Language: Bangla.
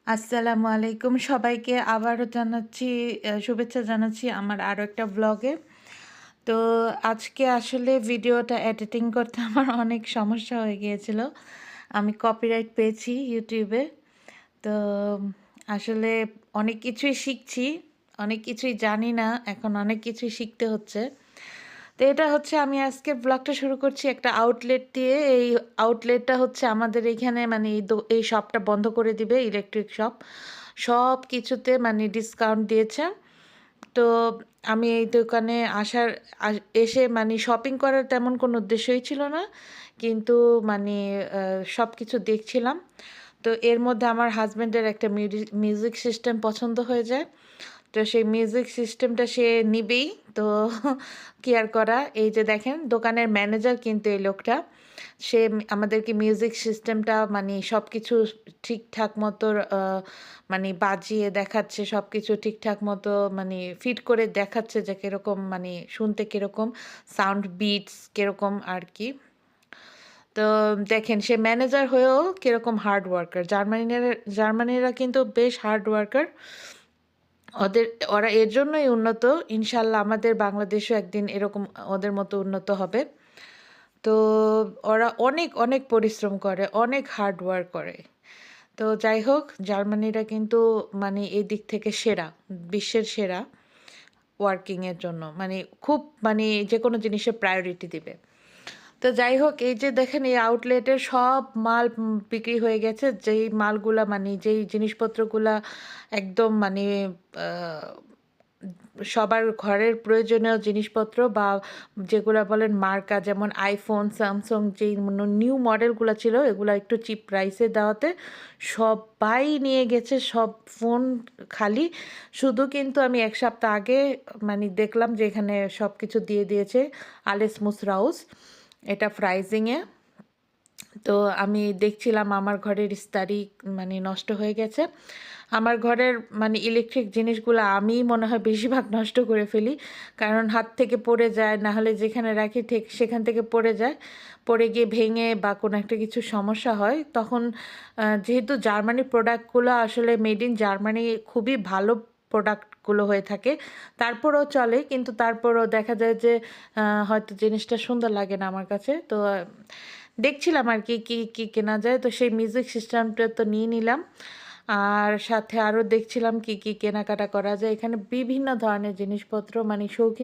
আসসালামু আলাইকুম সবাইকে আবারও জানাচ্ছি শুভেচ্ছা জানাচ্ছি আমার আরও একটা ব্লগে। তো আজকে আসলে ভিডিওটা এডিটিং করতে আমার অনেক সমস্যা হয়ে গিয়েছিল। আমি কপিরাইট পেয়েছি ইউটিউবে। তো আসলে অনেক কিছুই শিখছি, অনেক কিছুই জানি না, এখন অনেক কিছুই শিখতে হচ্ছে। তো এটা হচ্ছে আমি আজকে ব্লগটা শুরু করছি একটা আউটলেট দিয়ে। এই আউটলেটটা হচ্ছে আমাদের এখানে মানে এই শপটা বন্ধ করে দিবে, ইলেকট্রিক শপ। সব কিছুতে মানে ডিসকাউন্ট দিয়েছে। তো আমি এই দোকানে এসে মানে শপিং করার তেমন কোনো উদ্দেশ্যই ছিল না। কিন্তু মানে সব কিছু দেখছিলাম। তো এর মধ্যে আমার হাসব্যান্ডের একটা মিউজিক সিস্টেম পছন্দ হয়ে যায়। তো সেই মিউজিক সিস্টেমটা সে নিবেই। তো কি আর করা, এই যে দেখেন দোকানের ম্যানেজার কিন্তু এই লোকটা। সে আমাদেরকে মিউজিক সিস্টেমটা মানে সব কিছু ঠিকঠাক মতো মানে বাজিয়ে দেখাচ্ছে, সব কিছু ঠিকঠাক মতো মানে ফিট করে দেখাচ্ছে যে কীরকম মানে শুনতে কীরকম সাউন্ড বিটস কীরকম আর কি। তো দেখেন সে ম্যানেজার হয়েও কীরকম হার্ড ওয়ার্কার। জার্মানিরা কিন্তু বেশ হার্ড ওয়ার্কার। ওদের ওরা এর জন্যই উন্নত। ইনশাআল্লাহ আমাদের বাংলাদেশও একদিন এরকম ওদের মতো উন্নত হবে। তো ওরা অনেক, অনেক পরিশ্রম করে, অনেক হার্ড ওয়ার্ক করে। তো যাই হোক জার্মানিরা কিন্তু মানে এই দিক থেকে সেরা, বিশ্বের সেরা ওয়ার্কিংয়ের জন্য। মানে খুব মানে যেকোনো জিনিসে প্রায়োরিটি দিবে। তো যাই হোক এই যে দেখেন এই আউটলেটের সব মাল বিক্রি হয়ে গেছে। যেই মালগুলা মানে যেই জিনিসপত্রগুলা একদম মানে আ সবার ঘরের প্রয়োজনীয় জিনিসপত্র বা যেগুলা বলেন মার্কা যেমন iPhone, Samsung যেই নিউ মডেলগুলা ছিল এগুলা একটু চিপ প্রাইসে দেওয়াতে সবাই নিয়ে গেছে, সব ফোন খালি। শুধু কিন্তু আমি ১ সপ্তাহ আগে মানে দেখলাম যে এখানে সবকিছু দিয়ে দিয়েছে আলেস মুসরাউস। এটা ফ্রাইজিংয়ে। তো আমি দেখছিলাম আমার ঘরের ইস্তারি মানে নষ্ট হয়ে গেছে। আমার ঘরের মানে ইলেকট্রিক জিনিসগুলো আমিই মনে হয় বেশিরভাগ নষ্ট করে ফেলি। কারণ হাত থেকে পড়ে যায়, না হলে যেখানে রাখি ঠিক সেখান থেকে পড়ে যায়। পড়ে গিয়ে ভেঙে বা কোনো একটা কিছু সমস্যা হয়। তখন যেহেতু জার্মানির প্রোডাক্টগুলো আসলে মেড ইন জার্মানি খুবই ভালো প্রোডাক্টগুলো হয়ে থাকে। তারপরেও চলে, কিন্তু তারপরেও দেখা যায় যে হয়তো জিনিসটা সুন্দর লাগে না আমার কাছে। তো দেখছিলাম আর কি কেনা যায়। তো সেই মিউজিক সিস্টেমটা তো নিয়ে নিলাম। আর সাথে আরও দেখছিলাম কি কেনাকাটা করা যায়। এখানে বিভিন্ন ধরনের জিনিসপত্র মানে শৌখিন